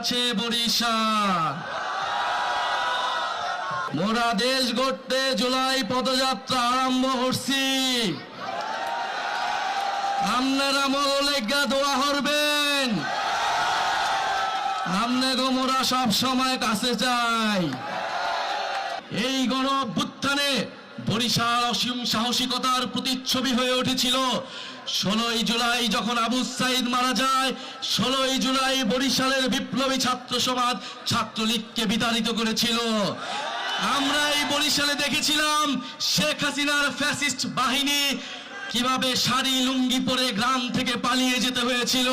আছে বরিশাল। মোরা দেশ গড়তে জুলাই পদযাত্রা আরম্ভ করছি। আপনারা মৌলিকা দোয়া করবেন, আপনাকে মোরা সব সময় কাছে চাই। এই গণ অভ্যুত্থানে বরিশাল অসীম সাহসিকতার প্রতিচ্ছবি হয়ে উঠেছিল। 16ই জুলাই যখন আবু সাইদ মারা যায়, 16ই জুলাই বরিশালের বিপ্লবী ছাত্র সমাজ ছাত্রলীগকে বিতাড়িত করেছিল। আমরা এই বরিশালে দেখেছিলাম শেখ হাসিনার ফ্যাসিস্ট বাহিনী কিভাবে শাড়ি লুঙ্গি পরে গ্রাম থেকে পালিয়ে যেতে হয়েছিল।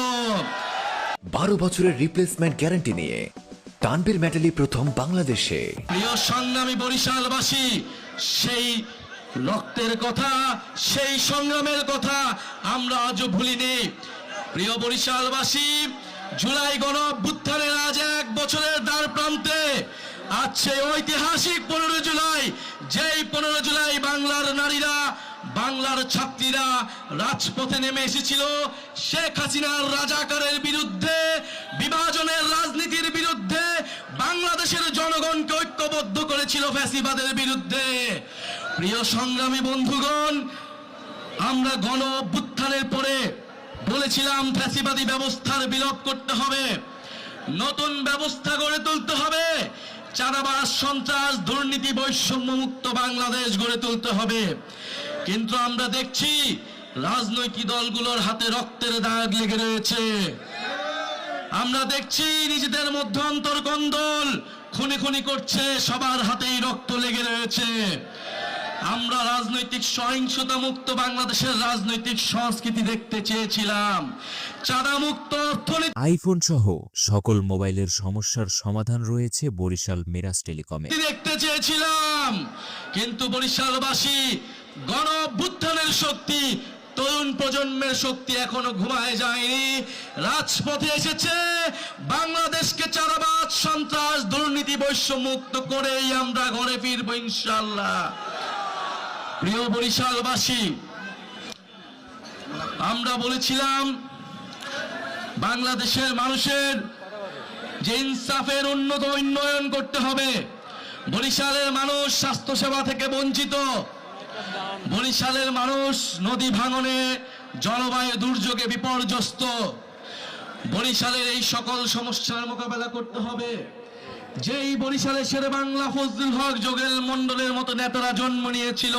12 বছরের রিপ্লেসমেন্ট গ্যারান্টি নিয়ে তানভীর মেটালি প্রথম বাংলাদেশে। প্রিয় সংগ্রামী বরিশালবাসী, সেই রক্তের কথা, সেই সংগ্রামের কথা আমরা আজও ভুলিনি। প্রিয় বরিশালবাসী, জুলাই গণ অভ্যুত্থানের আজ 1 বছরের দ্বার প্রান্তে আজ সেই ঐতিহাসিক 15 জুলাই, যেই 15 জুলাই বাংলার নারীরা, বাংলার ছাত্রীরা রাজপথে নেমে এসেছিল শেখ হাসিনার রাজাকারের বিরুদ্ধে, বিভাজনের রাজনীতির বিরুদ্ধে, বাংলাদেশের জনগণকে ঐক্যবদ্ধ করেছিল ফ্যাসিবাদের বিরুদ্ধে। প্রিয় সংগ্রামী বন্ধুগণ, আমরা গণ অভ্যুত্থানের পরে বলেছিলাম ফ্যাসিবাদী ব্যবস্থার বিলোপ করতে হবে, নতুন ব্যবস্থা গড়ে তুলতে হবে, চাঁদাবাজ সন্ত্রাস দুর্নীতি বৈষম্য মুক্ত বাংলাদেশ গড়ে তুলতে হবে। কিন্তু আমরা দেখছি রাজনৈতিক দলগুলোর হাতে রক্তের দাগ লেগে রয়েছে। আমরা দেখছি নিজেদের মধ্যে অন্তর্কন্দল খুনি খুনি করছে, সবার হাতেই রক্ত লেগে রয়েছে। আমরা রাজনৈতিক সহিংসতা মুক্ত বাংলাদেশের রাজনৈতিক সংস্কৃতি দেখতে চেয়েছিলাম, চাঁদা মুক্ত অর্থনীতি আইফোন সহ সকল মোবাইলের সমস্যার সমাধান রয়েছে বরিশাল মিরাজ টেলিকমে। দেখতে চেয়েছিলাম। কিন্তু বরিশালবাসী, গণ অভ্যুত্থানের শক্তি, তরুণ প্রজন্মের শক্তি এখনো ঘুমায় যায়নি, রাজপথে এসেছে। বাংলাদেশকে চাঁদাবাজ সন্ত্রাস দুর্নীতি বৈষম্য মুক্ত করেই আমরা ঘরে ফিরবো ইনশাআল্লাহ। প্রিয় বরিশালবাসী, আমরা বলেছিলাম বাংলাদেশের মানুষের যে ইনসাফের উন্নয়ন করতে হবে। বরিশালের মানুষ স্বাস্থ্যসেবা থেকে বঞ্চিত, বরিশালের মানুষ নদী ভাঙনে, জলবায়ু দুর্যোগে বিপর্যস্ত। বরিশালের এই সকল সমস্যার মোকাবেলা করতে হবে। যেই বরিশালে শেরে বাংলা ফজলুল হক, যোগেল মন্ডলের মতো নেতারা জন্ম নিয়েছিল,